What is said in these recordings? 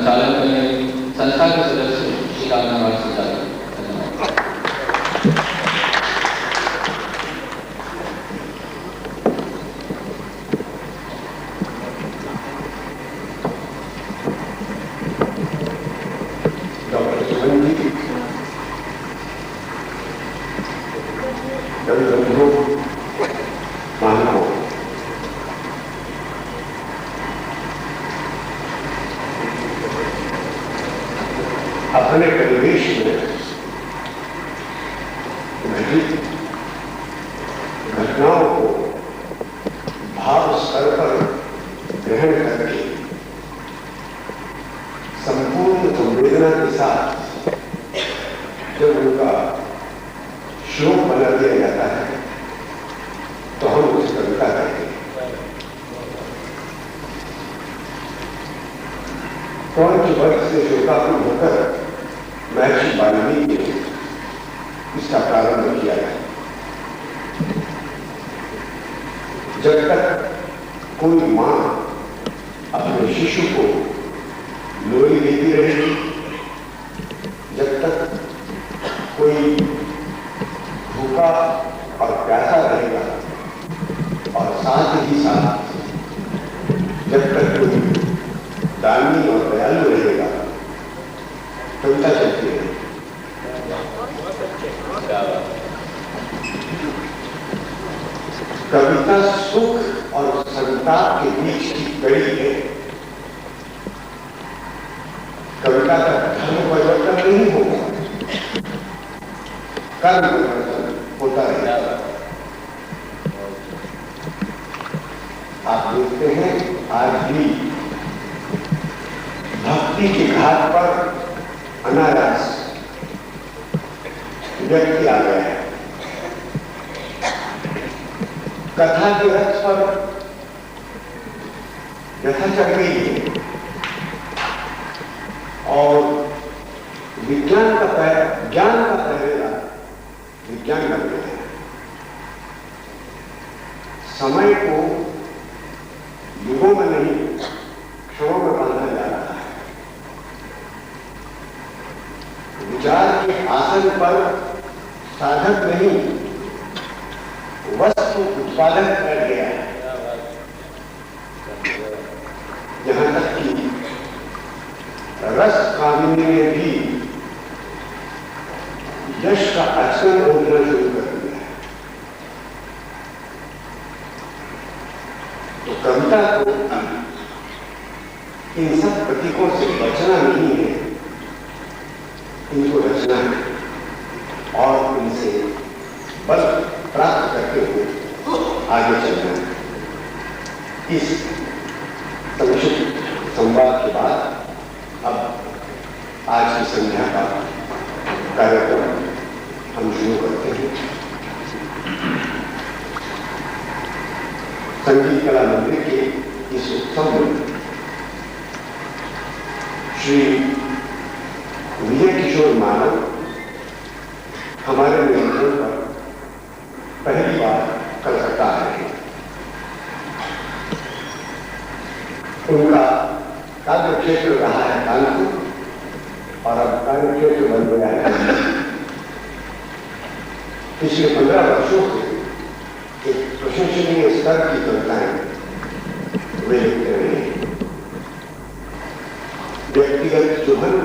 संचालन कर रहे संस्था के सदस्य श्री रामनाथ संचालक। अपने परिवेश में घटित घटनाओं को भाव स्तर पर ग्रहण करके संपूर्ण संवेदना के साथ जब उनका श्लोक बना दिया जाता है तो हम उसे कविता कहते हैं। 5 वर्ष से शोकाकुल होकर महर्षि वाल्मीकि ने इसका प्रारंभ किया है। जब तक कोई मां अपने शिशु को लोरी देती रहेगी, जब तक कोई भूखा और प्यासा रहेगा और साथ ही साथ जब तक कोई दानी और दयालु रहेगा, कविता चलती है। कविता सुख और संताप के बीच की कड़ी है। कविता का धर्म परिवर्तन नहीं होगा, कर्म परिवर्तन होता रहेगा। आप देखते हैं आज भी भक्ति के घाट पर अनायास व्यक्ति आ गया है। कथा के रथ पर व्यथा चढ़ गई है और विज्ञान का ज्ञान का पहरेदार विज्ञान बन गया है। समय को युगों में नहीं क्षणों में बांधा जा रहा है। विचार के आसन पर साधक नहीं वस्तु उत्पादक कर गया है। यहां तक कि रस कामिनी ने भी यश का अक्षर बोलना शुरू कर दिया है। तो कविता को इन सब प्रतीकों से बचना नहीं है, इनको रचना है और इनसे बल प्राप्त करते हुए आगे चलना है। इस संक्षिप्त संवाद के बाद अब आज की संध्या का कार्यक्रम हम शुरू करते हैं। संगीत कला मंदिर के इस उत्सव में श्री विजय किशोर मानव हमारे निमंत्रण पर पहली बार कलकत्ता आए हैं। उनका कार्य क्षेत्र रहा है कानपुर और अब कार्य क्षेत्र बन गया है। पिछले 15 वर्षों से एक प्रशंसनीय स्तर की कविताएं वे लिखते रहे हैं। व्यक्तिगत जुहन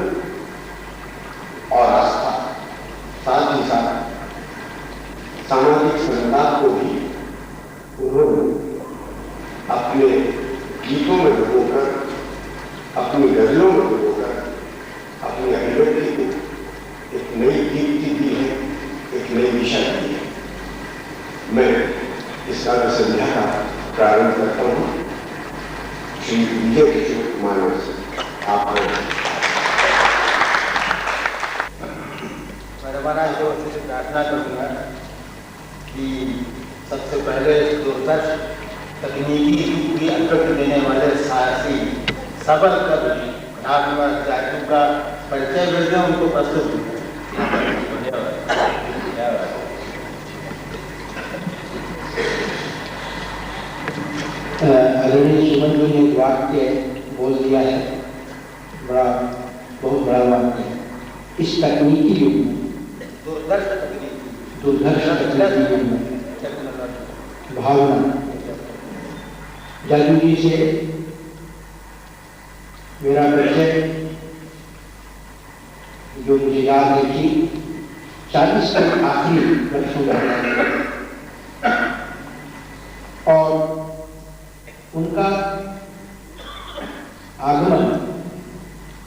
और आस्था, साथ ही साथ सामाजिक संताप को भी उन्होंने अपने गीतों में डुबोकर, अपनी गजलों में डुबोकर अपनी अभिव्यक्ति को एक नई दीप्ति दी है, एक नई दिशा दी है। मैं इस काव्य संध्या का प्रारंभ करता हूँ श्री विजय किशोर मानव से। आप महाराज जो प्रार्थना करूँगा कि सबसे पहले दूरदर्श तकनीकी युग की अटकट देने वाले साहसी सबल कवि नागनाथ जाटू का परिचय मिल जाए, उनको प्रस्तुत आदरणीय सुमन जी ने एक वाक्य बोल दिया है बहुत बड़ा बात है। इस तकनीकी युग में, दूरदर्श तकनीकी युग में भावना जादू जी से मेरा परिचय जो मुझे याद है कि 40 के आखिरी वर्षों में, और उनका आगमन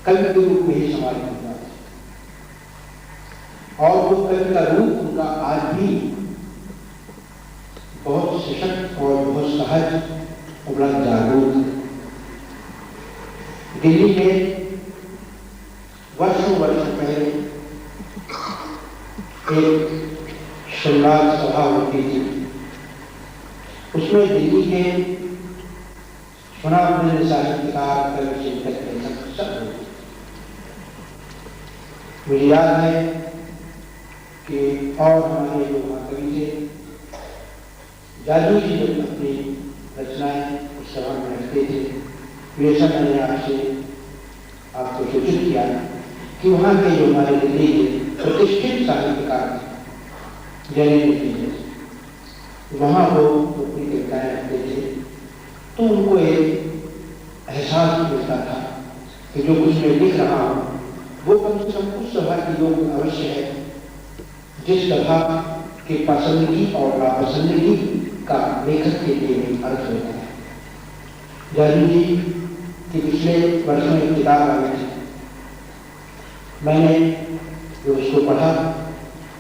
कवि के रूप में ही समाज में हुआ, और वो कवि का रूप उनका आज भी बहुत सशक्त और बहुत सहज और बड़ा जागरूक है। दिल्ली में वर्षों पहले एक श्रृंगार सभा होती थी। उसमें दिल्ली के सुनामधन्य साहित्यकार, कवि, चिंतक, लेखक सब लोग। मुझे याद है कि और हमारे जो महाकवि थे, जादू जी जब अपनी रचनाएं उस सभा में रखते थे, हमेशा मैंने आपको सूचित किया कि वहाँ के जो हमारे दिल्ली के प्रतिष्ठित साहित्यकार जैन वहाँ वो अपनी कविताएं रखते थे, तो उनको एक एहसास मिलता था कि जो कुछ मैं लिख रहा हूँ वो कम से कम उस सभा की योग अवश्य है जिस सभा के पसंदगी और नापसंदगी का लेखक के लिए अर्थ होता है। जादू जी कि पिछले वर्षों में किताब आई थी, मैंने जो उसको पढ़ा,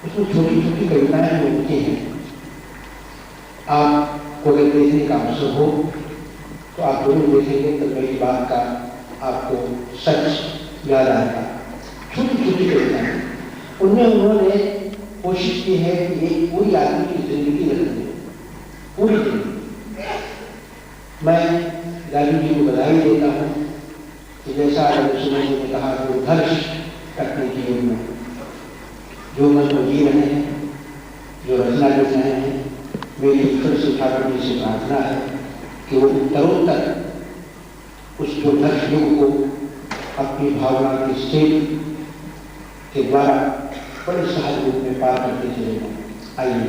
उसमें छोटी छोटी कविताएं जो लिखी हैं, आपको अगर देखने का अवसर हो तो आप जरूर देखेंगे तो मेरी बात का आपको सच याद आएगा। छोटी छोटी कविताएं, उनमें उन्होंने कोशिश की है कि एक पूरी आदमी की जिंदगी रखनी है, पूरी जिंदगी। मैं जादू जी को बधाई देता हूँ कि जैसा सुमन जी ने कहा, जो धर्ष तकनीकी युग में जो मन को जी रहे हैं, जो रचना लिख रहे हैं, मेरी ईश्वर से ठाकुर जी से प्रार्थना है कि वो उत्तरोत्तर उस जो धर्ष युग को अपनी भावना के स्टेज के द्वारा बड़े सहज रूप में पार करते चले। आइए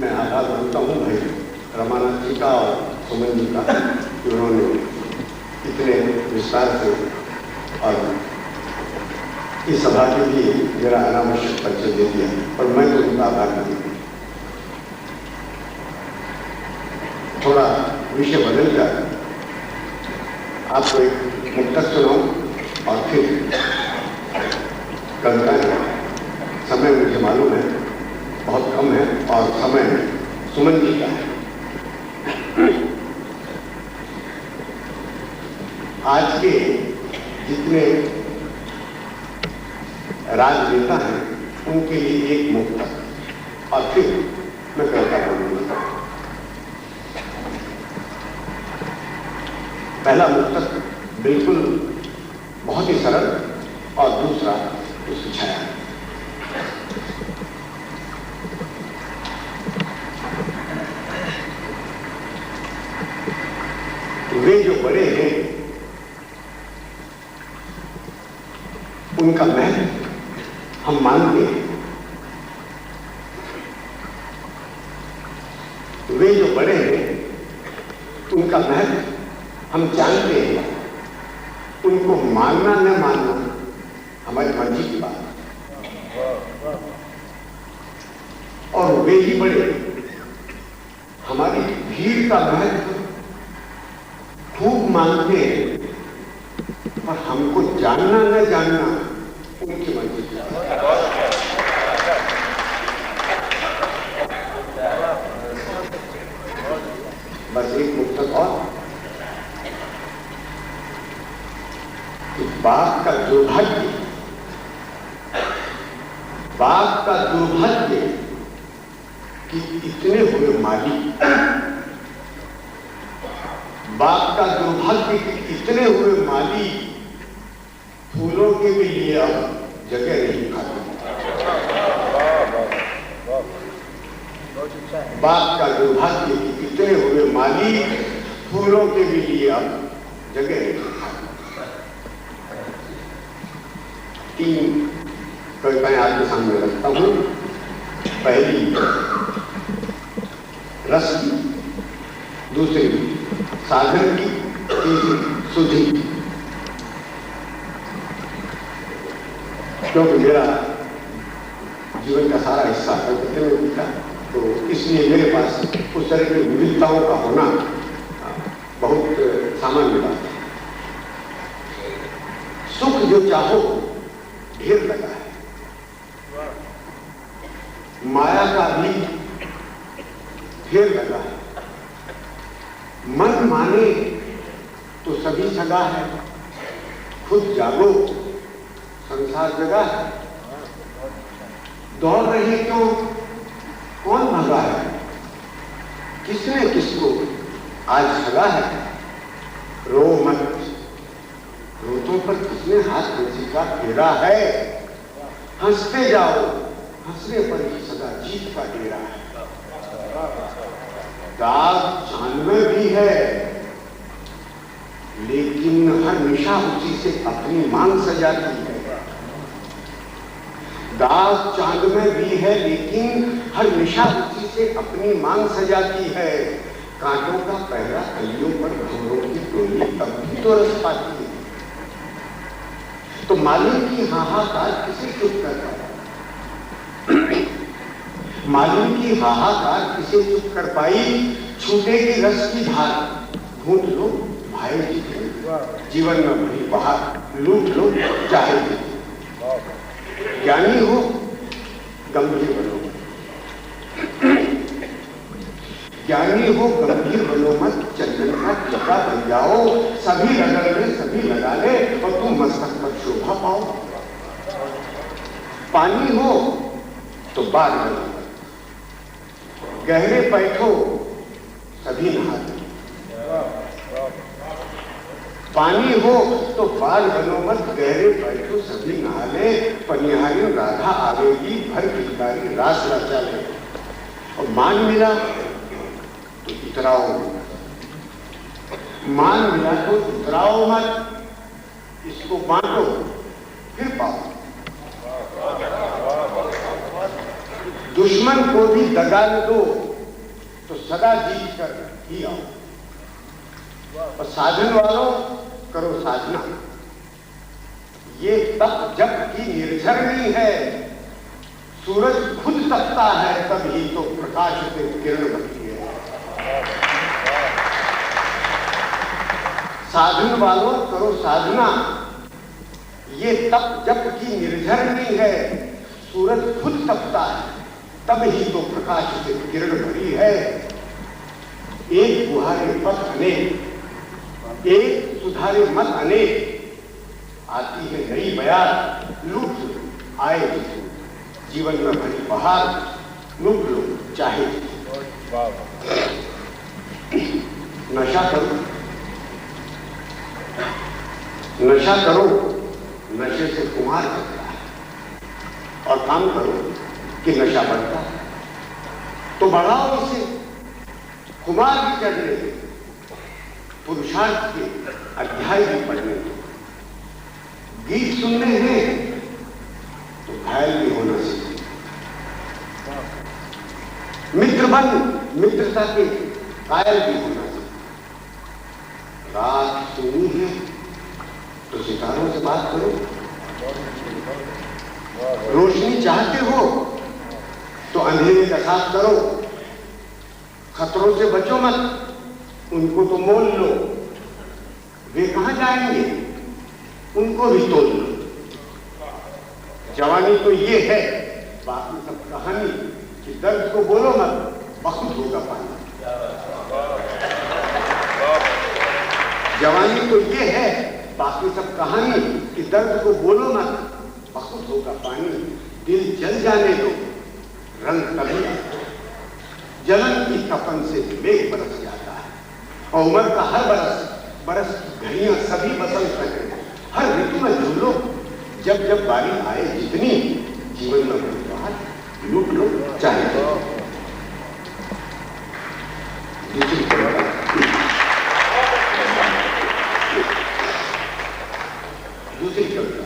मैं आभार मानता हूँ भाई रमानाथ जी का और सुमन जी का, उन्होंने इतने विस्तार से और इस सभा के लिए मेरा अनावश्यक परिचय दे दिया, और मैं तो उनका आभार करती हूँ। थोड़ा विषय बदल कर आपको एक मुक्तक सुनाऊं और फिर कविताएं। समय मुझे मालूम है बहुत कम है और समय सुमन जी का है। आज के जितने राजनेता हैं उनके लिए एक मुक्तक, और फिर मैं कविता बोलूंगा। पहला मुक्तक बिल्कुल बहुत ही सरल और दूसरा उसकी छाया। वे जो बड़े हैं उनका महत्व हम मानते हैं। वे जो बड़े हैं उनका महत्व हम जानते हैं। उनको मानना न मानना हमारी मर्जी की बात है। और वे ही बड़े हमारी भीड़ का महत्व खूब मानते हैं, और हमको जानना न जानना उनकी मर्जी की बात है। बस एक मुक्तक और, बाप का दुर्भाग्य कि इतने हुए माली, बाप का दुर्भाग्य कि इतने हुए माली फूलों के भी लिए अब जगह नहीं खाते। बाप का दुर्भाग्य कि कितने हुए मालिक फूलों के भी लिए अब जगह नहीं। तीन कविताएं आपके सामने रखता हूं। पहली रस की, दूसरी साधन की, तीसरी सुधि। क्योंकि मेरा जीवन का सारा हिस्सा कलकत्ते में बीता, तो इसलिए मेरे पास उस तरह की विविधताओं का होना बहुत सामान्य बात है। सुख जो चाहो ढेर लगा है, माया का भी ढेर लगा है। मन माने तो सभी सगा है, खुद जागो संसार जगा है। दौड़ रही क्यों, कौन भगा है, किसने किसको आज भगा है। रो मत, रोतों पर किसने हाथ हंसी का फेरा है। हंसते जाओ, हंसने पर ही सदा जीत का डेरा है। दाग चांद में भी है, लेकिन हर निशा उसी से अपनी मांग सजाती है। दाग चांद में भी है, लेकिन हर निशा उसी से अपनी मांग सजाती है। कांटों का पहरा कलियों पर घोड़ों की टोली तब भी तो रस पाती है। तो मालिक की हाहाकार किसे चुप कर पाई, मालिक की हाहाकार किसे चुप कर पाई। छूटेगी रस की धार, घूट लो भाई जी, जीवन में भरी बहार लूट लो चाहे। ज्ञानी हो गंभीर बनो, ज्ञानी हो गंभीर बनो मत। चंदन का टीका बन जाओ, सभी रगड़ ले सभी लगा ले और तुम मस्तक पर शोभा पाओ। पानी हो तो बाढ़ बनो, गहरे बैठो सभी नहा ले। पानी हो तो बाढ़ बनो मत, गहरे बैठो सभी नहा ले। पनिहारी राधा आवेगी, भर भिखारी रास रचा ले। और मान मिला तो इतराओ, मान मिला तो इतराओ मत। इसको बांटो फिर पाओ। दुश्मन को भी दगा दो तो सदा जीत कर ही आओ। और साधन वालों करो साधना, ये तप जप की निर्झरनी है। सूरज खुद तपता है तभी तो प्रकाश से किरण बनती है। साधन वालों करो साधना, ये तप जप की निर्झरनी है। सूरज खुद तपता है तभी तो प्रकाश से किरण भरी है। एक बुहारे पथ अनेक, एक सुधारे मत अनेक। आती है नई बयार लूट आए जिसको, जीवन में भरी बहार लूट लो चाहे। नशा करो, नशा करो, नशे से कुमार करता है। और काम करो कि नशा बढ़ता है तो बढ़ाओ इसे, कुमार भी चढ़ने दे, पुरुषार्थ के अध्याय भी पढ़ने दो। गीत सुनने हैं तो घायल भी होना सीखे। मित्र बन, मित्रता के कायल भी होना सीखे। रात सुनी है तो सितारों से बात करो। रोशनी चाहते हो तो अंधेरे का साथ करो। खतरों से बचो मत, उनको तो मोल लो। वे कहां जाएंगे उनको भी तोल लो। जवानी तो ये है, बाकी सब कहानी कि दर्द को बोलो मत, बहुत होगा पानी। जवानी तो ये है, बाकी सब कहानी कि दर्द को बोलो मत, बहुत होगा पानी। दिल जल जाने दो, रंग तभी जलन की कफन से मेघ बरस जाता है। और उम्र का हर बरस की घड़ियां सभी बसंत है। हर ऋतु में झूलो, जब जब बारी आए जितनी, जीवन में बाहर लूट लो चाहे। दूसरी कविता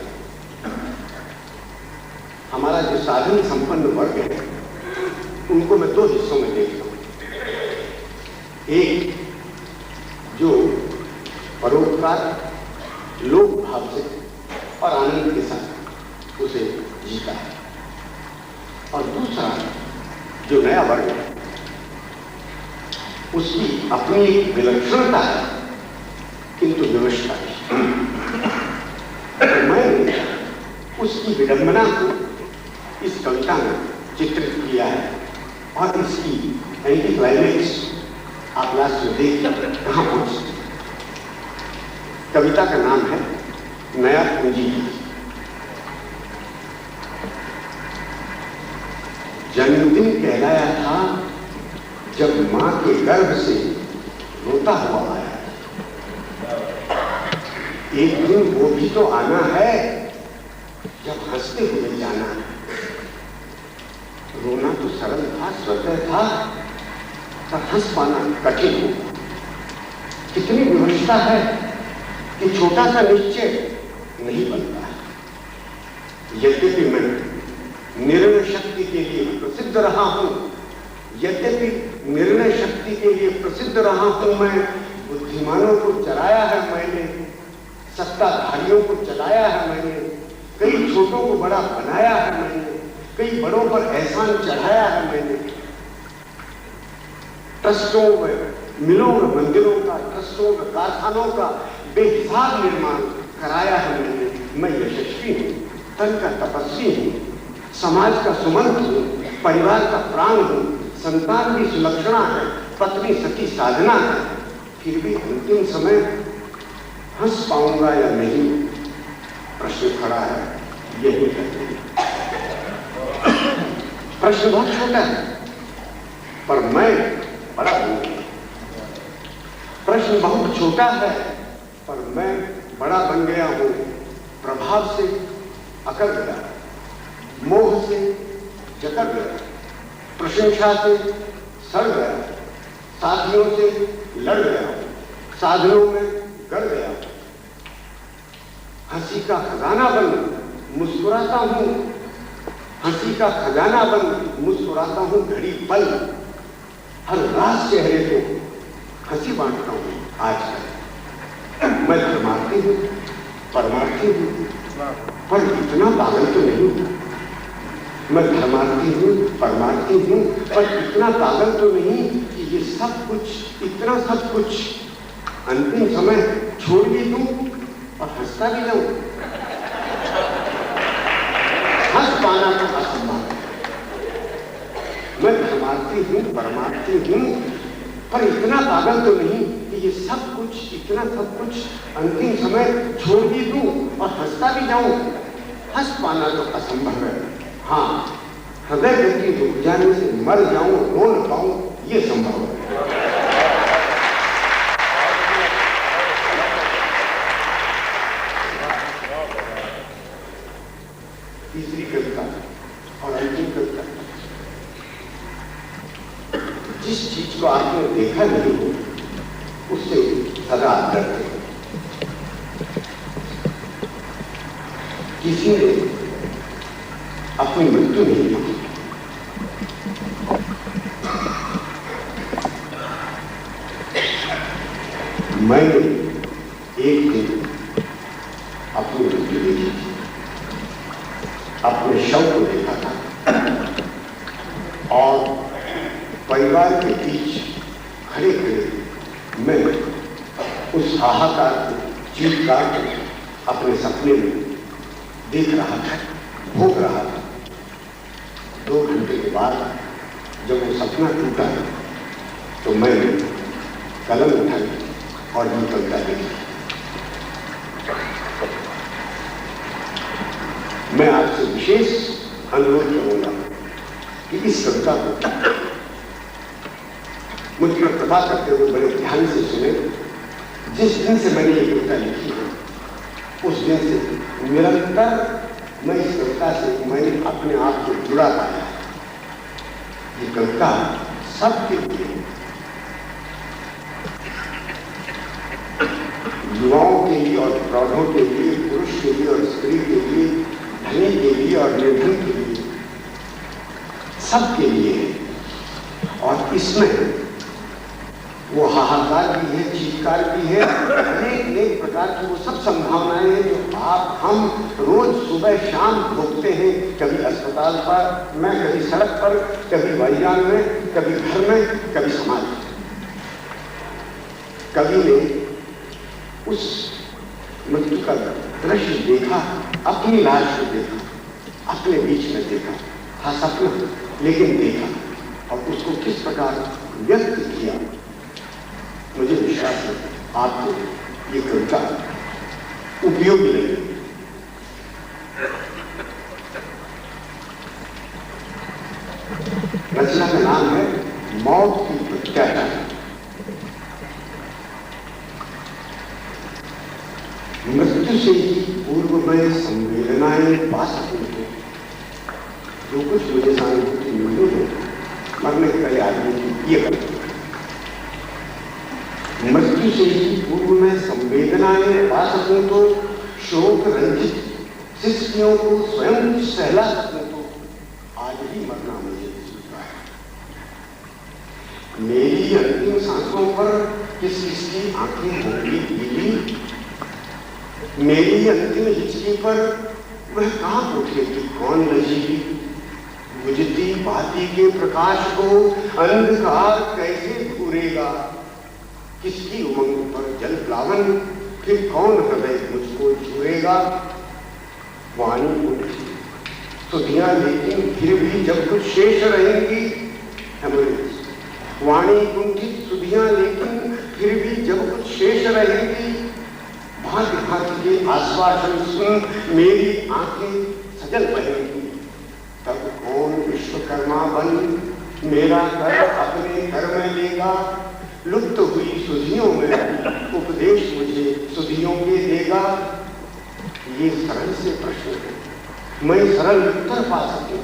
हमारा जो साधन संपन्न वर्ग है उनको मैं दो हिस्सों में देखता हूं। एक जो परोपकार लोक भाव से और आनंद के साथ उसे जीता है, और दूसरा जो नया वर्ग है उसकी अपनी एक विलक्षणता है किंतु विवशता नहीं। तो मैंने उसकी विडंबना को इस कविता में चित्रित किया है, और इसकी एंटी क्लाइमेक्स आप लास्ट में देखिए कहां पहुंचते। कविता का नाम है नया पूंजी। जन्मदिन कहलाया था जब मां के गर्भ से रोता हुआ आया। एक दिन वो भी तो आना है जब हंसते हुए जाना है। रोना तो सरल था, स्वतः था, पर हंस पाना कठिन हो। कितनी विवशता है कि छोटा सा निश्चय नहीं बनता है। यद्यपि मैं निर्णय शक्ति के लिए प्रसिद्ध रहा हूं, यद्यपि निर्णय शक्ति के लिए प्रसिद्ध रहा हूं, मैं बुद्धिमानों को चलाया है मैंने, सत्ताधारियों को चलाया है मैंने, कई छोटों को बड़ा बनाया है मैंने, कई बड़ों पर एहसान चढ़ाया है मैंने, ट्रस्टों में, मिलों में, मंदिरों का, ट्रस्टों में, कारखानों का बेहिसाब निर्माण कराया है मैंने। मैं यशस्वी हूं, तन का तपस्वी हूं, समाज का सुमंत हूं, परिवार का प्राण हूं, संतान की सुलक्षणा है, पत्नी सती साधना है। फिर भी अंतिम समय हंस पाऊंगा या नहीं प्रश्न खड़ा है। यही कहते हैं प्रश्न बहुत छोटा है पर मैं बड़ा हूं। प्रश्न बहुत छोटा है पर मैं बड़ा बन गया हूं। प्रभाव से अकड़ गया, मोह से जकड़ गया, प्रशंसा से सड़ गया, साथियों से लड़ गया, साधनों में गड़ गया। हंसी का खजाना बन मुस्कुराता हूं, हंसी का खजाना बन मुस्कुराता हूं घड़ी पल। हर रात चेहरे को हंसी बांटता हूं आजकल। मैं धर्मार्थी हूं, परमार्थी हूं, पर इतना पागल तो नहीं हूं। मैं धर्मार्थी हूं, परमार्थी हूं, पर इतना पागल तो नहीं कि ये सब कुछ, इतना सब कुछ अंतिम समय छोड़ भी दूं और हंसता भी जाऊं। हंस पाना तो असंभव है। मैं धर्मार्थी हूं, परमार्थी हूं, पर इतना पागल तो नहीं कि ये सब कुछ, इतना सब कुछ अंतिम समय छोड़ भी दूं और हंसता भी जाऊं। हंस पाना तो असंभव है। हाँ, हृदय गति रुक जाने से मर जाऊं, रो न पाऊं, ये संभव है। तीसरी कविता और अंतिम कविता, जिस चीज को आपने देखा नहीं हो उससे सदा डरते हैं। किसी ने अपनी मृत्यु नहीं देखी, मैंने एक दिन अपनी मृत्यु देखी थी। अपने शव को देखा था और परिवार के बीच खड़े खड़े मैं उस हाहाकार को, चीत्कार को अपने सपने में देख रहा था, भोग रहा था। 2 घंटे के बाद जब वो सपना टूटा तो मैंने कलम उठाई और ये कविता लिखी। मैं आपसे विशेष अनुरोध करूंगा कि इस कविता को मुझ पर कृपा करते हुए बड़े ध्यान से सुने। जिस दिन से मैंने ये कविता लिखी है उस दिन से निरंतर मैं इस कविता से मैंने अपने आप को जुड़ा पाया है। ये कविता सबके लिए, युवाओं के लिए और प्रौढ़ों के लिए, पुरुष के लिए और स्त्री के लिए, धनी के लिए और निर्धन के लिए, सबके लिए है। और इसमें वो हाहाकार भी है, चीत्कार भी है, अनेक प्रकार की वो सब संभावनाएं हैं जो आप हम रोज सुबह शाम भोगते हैं, कभी अस्पताल पर में, कभी सड़क पर, कभी वायुयान में, कभी घर में, कभी समाज में। कवि ने उस मृत्यु का दृश्य देखा, अपनी लाश को देखा, अपने बीच में देखा, हाँ सपना, लेकिन देखा, और उसको किस प्रकार व्यक्त किया। मुझे विश्वास है आपको ये कविता उपयोगी लगेगी। रचना का नाम है मौत की प्रत्याशा। मृत्यु से ही पूर्व में संवेदनाएं पा सकूं तो जो कुछ मुझे सहानुभूति मिली है, मरने के पहले आदमी की ये करती है। मृत्यु से ही पूर्व में संवेदनाएं पा सकूं तो शोक रंजित शिष्टियों को स्वयं सहला सकूं तो आज ही मरना मुझे स्वीकार है। मेरी अंतिम सांसों पर किस किसकी आंखें होंगी पीली, मेरी अंतिम हिचकी पर वह कहां उठेगी कौन नजीबी, बुझती बाती के प्रकाश को अंधकार कैसे घूरेगा, किसकी उमंग पर जल प्लावन फिर कौन हृदय मुझको छुएगा। वाणी उठी सुधियां लेकिन फिर भी जब कुछ शेष रहेंगी, वाणी कुंठित सुधियां लेकिन फिर भी जब कुछ शेष रहेंगी, भांति भांति के आश्वासन सुन मेरी आंखें सजल बहेंगी, तब कौन विश्वकर्मा बन मेरा घर अपने घर में लेगा, लुप्त हुई सुधियों में उपदेश मुझे सुधियों के देगा। ये सरल से प्रश्न है, मैं सरल उत्तर पा सकूं,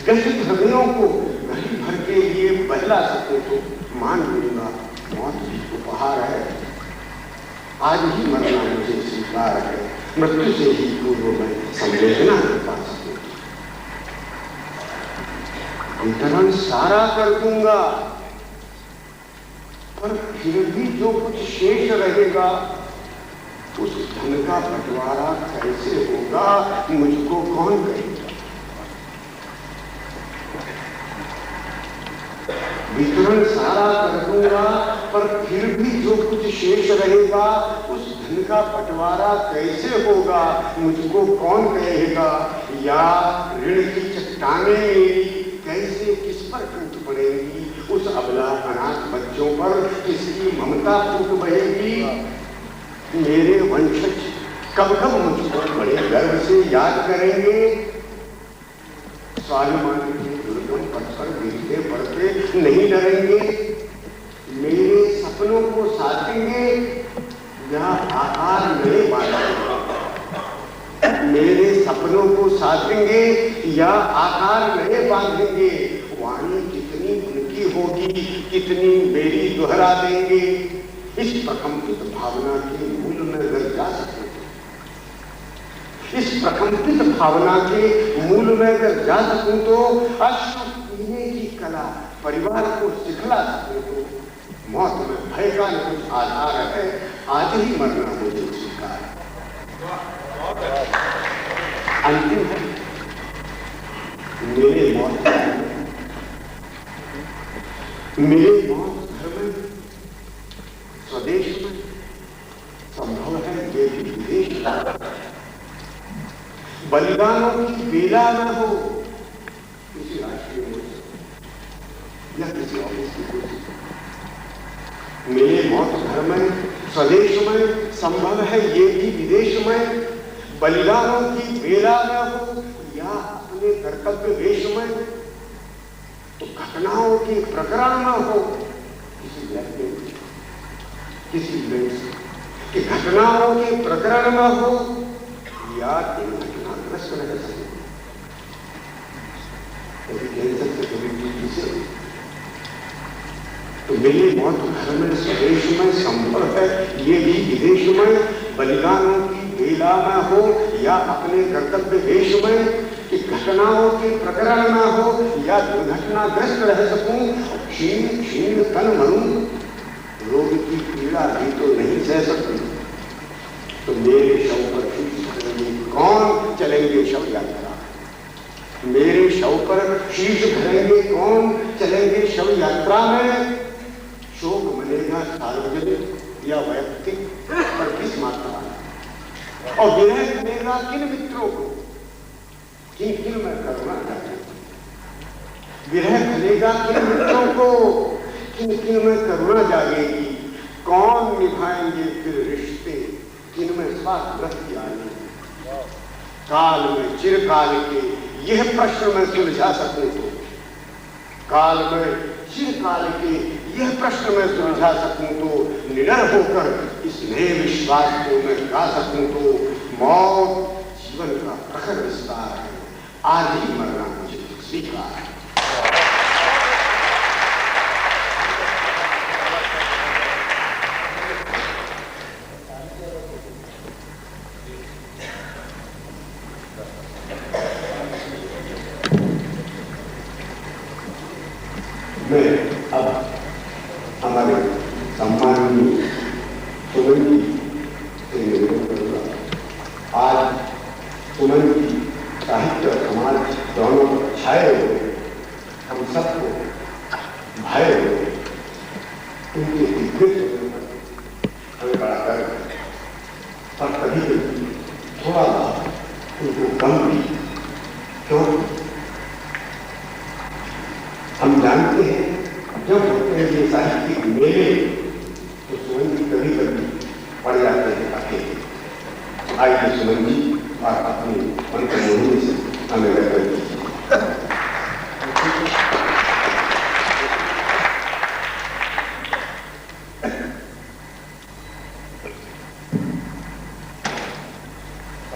ग्रसित हृदयों को घड़ी भर के लिए बहला सकूं तो मान लूंगा मौत भी उपहार है, आज ही मरना मुझे स्वीकार है, मृत्यु से ही पूर्व में संवेदना पा सकूं, वितरण सारा कर दूंगा, पर फिर भी जो कुछ शेष रहेगा उस धन का बंटवारा कैसे होगा मुझको कौन कहेगा। वितरण सारा कर दूंगा पर फिर भी जो कुछ शेष रहेगा उस धन का बंटवारा कैसे होगा मुझको कौन कहेगा। या ऋण की चट्टानें मेरी कैसे किस पर टूट पड़ेगी, उस अबला अनाथ बच्चों पर किसकी ममता फूट बहेगी। मेरे वंशज कब कब मुझको बड़े गर्व से याद करेंगे, स्वाभिमान के दुर्गम पथ पर गिरते पड़ते नहीं डरेंगे। मेरे सपनों को साधेंगे या आकार नए बांधेंगे, मेरे सपनों को साधेंगे या आकार नए बांधेंगे। वाणी कितनी उनकी होगी कितनी मेरी दोहरा देंगे। इस प्रकंपित भावना के मूल में अगर जा सके, इस प्रकंपित भावना के मूल में अगर जा सकूं तो अश्रु पीने की कला परिवार को सिखला सकूं तो मौत में भय का न कुछ आधार है, आज ही मरना मुझे स्वीकार है। अंतिम है मेरे मौत घर में स्वदेश में संभव है ये भी विदेश में, बलिदानों की बेला न हो किसी राष्ट्रीय मोर्चे या किसी ऑफिस की कुर्सी। मेरे मौत घर में स्वदेश में संभव है ये भी विदेश में, बलिदानों की बेला न हो या अपने कर्तव्य वेश में, तो घटनाओं के प्रकरण न हो किसी व्यक्ति किसी देश की घटनाओं के प्रकरण न हो या घटनाग्रस्त रह सके, कभी कैंसर से कभी टीबी से, तो मेरे मौत घर में स्वदेश में संभव है, ये भी विदेश में बलिदानों की बेला में हो या अपने कर्तव्य देश में, कि घटनाओं के प्रकरण में हो या दुर्घटनाग्रस्त रह सकूं, क्षीण क्षीण तन मरूं, रोग की पीड़ा भी तो नहीं सह सकती, तो मेरे शव पर कौन चलेंगे शव यात्रा, मेरे शव पर शीश धरेंगे कौन चलेंगे शव यात्रा में। शोक मनेगा सार्वजनिक या वैयक्तिक पर किस मात्रा में, और विरह मिलेगा किन मित्रों को, किन किन में करुणा जाएगी, विरह मिलेगा किन मित्रों को, किन किन में करुणा जागेगी, कौन निभाएंगे फिर रिश्ते, किन में स्वार्थ आएंगे। काल में चिरकाल के यह प्रश्न मैं सुलझा सकूं तो, काल में चिरकाल के यह प्रश्न मैं सुलझा सकूं तो, निडर होकर इस नए विश्वास को मैं गा सकूं तो, मौत जीवन का प्रखर विस्तार है, आज ही मरना मुझे स्वीकार है। मैं अब हमारे सम्माननीय सुमन जी से निवेदन करूंगा। आज सुमन जी साहित्य समाज दोनों छाए हुए, हम सबको भाए हुए, उनके दिग्गज हमें बड़ा गर्व है, और कभी कभी थोड़ा उनको गम भी, क्यों हम जानते हैं जब होते हैं ये साहित्यिक मेले तो सुमन जी कभी कभी पड़ जाते हैं अकेले। आइए सुमन जी और अपनी मंत्र से हमें